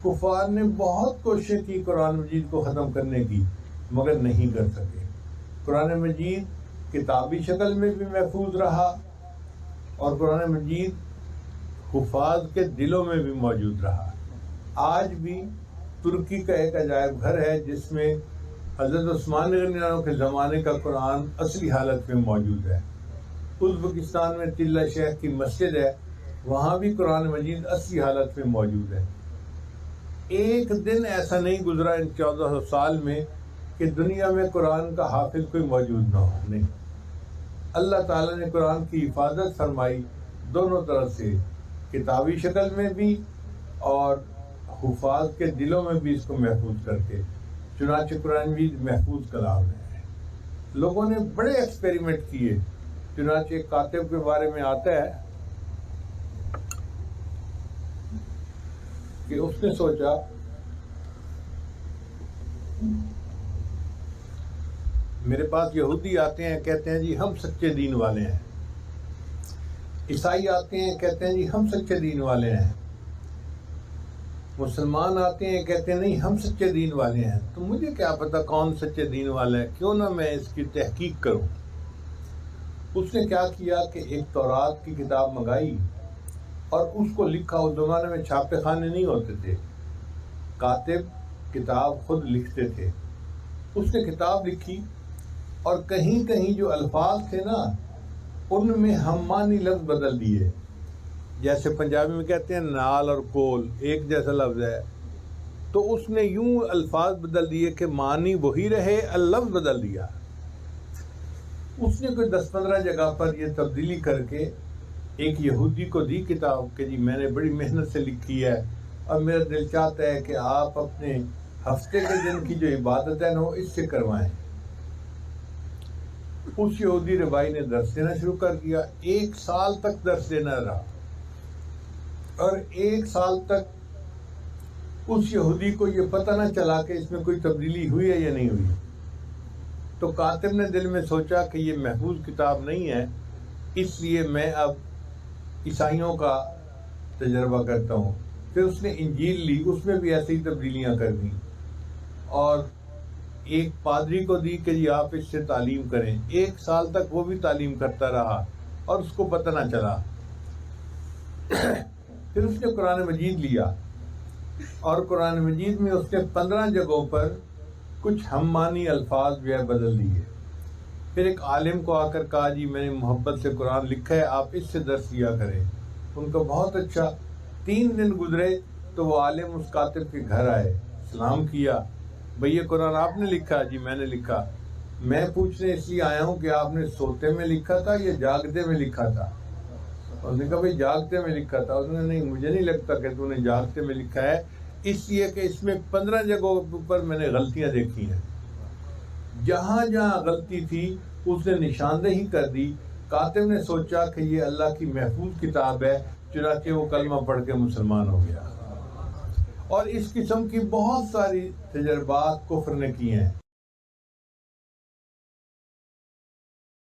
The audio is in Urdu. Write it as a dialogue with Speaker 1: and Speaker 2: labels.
Speaker 1: کفار نے بہت کوشش کی قرآن مجید کو ختم کرنے کی، مگر نہیں کر سکے۔ قرآن مجید کتابی شکل میں بھی محفوظ رہا اور قرآن مجید حفاظ کے دلوں میں بھی موجود رہا۔ آج بھی ترکی کا ایک عجائب گھر ہے جس میں حضرت عثمان غنی اللہ عنہ کے زمانے کا قرآن اصلی حالت میں موجود ہے۔ ازبکستان میں تلہ شیخ کی مسجد ہے، وہاں بھی قرآن مجید اصلی حالت میں موجود ہے۔ ایک دن ایسا نہیں گزرا ان 1400 سال میں کہ دنیا میں قرآن کا حافظ کوئی موجود نہ ہو، نہیں۔ اللہ تعالیٰ نے قرآن کی حفاظت فرمائی دونوں طرف سے، کتابی شکل میں بھی اور حفاظ کے دلوں میں بھی اس کو محفوظ کر کے۔ چنانچہ قرآن مجید محفوظ کلام ہے۔ لوگوں نے بڑے ایکسپیریمنٹ کیے، چنانچہ ایک کاتب کے بارے میں آتا ہے کہ اس نے سوچا میرے پاس یہودی آتے ہیں، کہتے ہیں جی ہم سچے دین والے ہیں، عیسائی آتے ہیں کہتے ہیں جی ہم سچے دین والے ہیں، مسلمان آتے ہیں کہتے ہیں نہیں ہم سچے دین والے ہیں، تو مجھے کیا پتا کون سچے دین والا ہے، کیوں نہ میں اس کی تحقیق کروں۔ اس نے کیا کیا کہ ایک تورات کی کتاب منگائی اور اس کو لکھا۔ اس زمانے میں چھاپے خانے نہیں ہوتے تھے، کاتب کتاب خود لکھتے تھے۔ اس نے کتاب لکھی اور کہیں کہیں جو الفاظ تھے نا ان میں ہم معنی لفظ بدل دیے، جیسے پنجابی میں کہتے ہیں نال اور کول ایک جیسا لفظ ہے، تو اس نے یوں الفاظ بدل دیے کہ معنی وہی رہے، لفظ بدل دیا۔ اس نے کوئی 10-15 جگہ پر یہ تبدیلی کر کے ایک یہودی کو دی کتاب کہ جی میں نے بڑی محنت سے لکھی ہے اور میرا دل چاہتا ہے کہ آپ اپنے ہفتے کے دن کی جو عبادت ہے نا وہ اس سے کروائیں۔ اس یہودی ربائی نے درس دینا شروع کر دیا، 1 سال تک درس دینا رہا، اور 1 سال تک اس یہودی کو یہ پتہ نہ چلا کہ اس میں کوئی تبدیلی ہوئی ہے یا نہیں ہوئی۔ تو کاتب نے دل میں سوچا کہ یہ محفوظ کتاب نہیں ہے، اس لیے میں اب عیسائیوں کا تجربہ کرتا ہوں۔ پھر اس نے انجیل لی، اس میں بھی ایسی تبدیلیاں کر دیں اور ایک پادری کو دی کہ جی آپ اس سے تعلیم کریں۔ 1 سال تک وہ بھی تعلیم کرتا رہا اور اس کو پتہ نہ چلا۔ پھر اس نے قرآن مجید لیا اور قرآن مجید میں اس نے 15 جگہوں پر کچھ ہم معنی الفاظ جو ہے بدل دیے۔ پھر ایک عالم کو آ کر کہا جی میں نے محبت سے قرآن لکھا ہے، آپ اس سے درس دیا کریں۔ ان کو بہت اچھا۔ 3 دن گزرے تو وہ عالم اس کاتب کے گھر آئے، سلام کیا، بھئی یہ قرآن آپ نے لکھا؟ جی میں نے لکھا۔ میں پوچھنے اس لیے آیا ہوں کہ آپ نے سوتے میں لکھا تھا یا جاگتے میں لکھا تھا؟ اس نے کہا بھئی جاگتے میں لکھا تھا۔ اس نے نہیں مجھے نہیں لگتا کہ تو نے جاگتے میں لکھا ہے، اس لیے کہ اس میں 15 جگہوں پر میں نے غلطیاں دیکھی ہیں۔ جہاں جہاں غلطی تھی اس نے نشاندہی کر دی۔ کاتب نے سوچا کہ یہ اللہ کی محفوظ کتاب ہے، چنانچہ وہ کلمہ پڑھ کے مسلمان ہو گیا۔ اور اس قسم کی بہت ساری تجربات کفر نے کی ہیں۔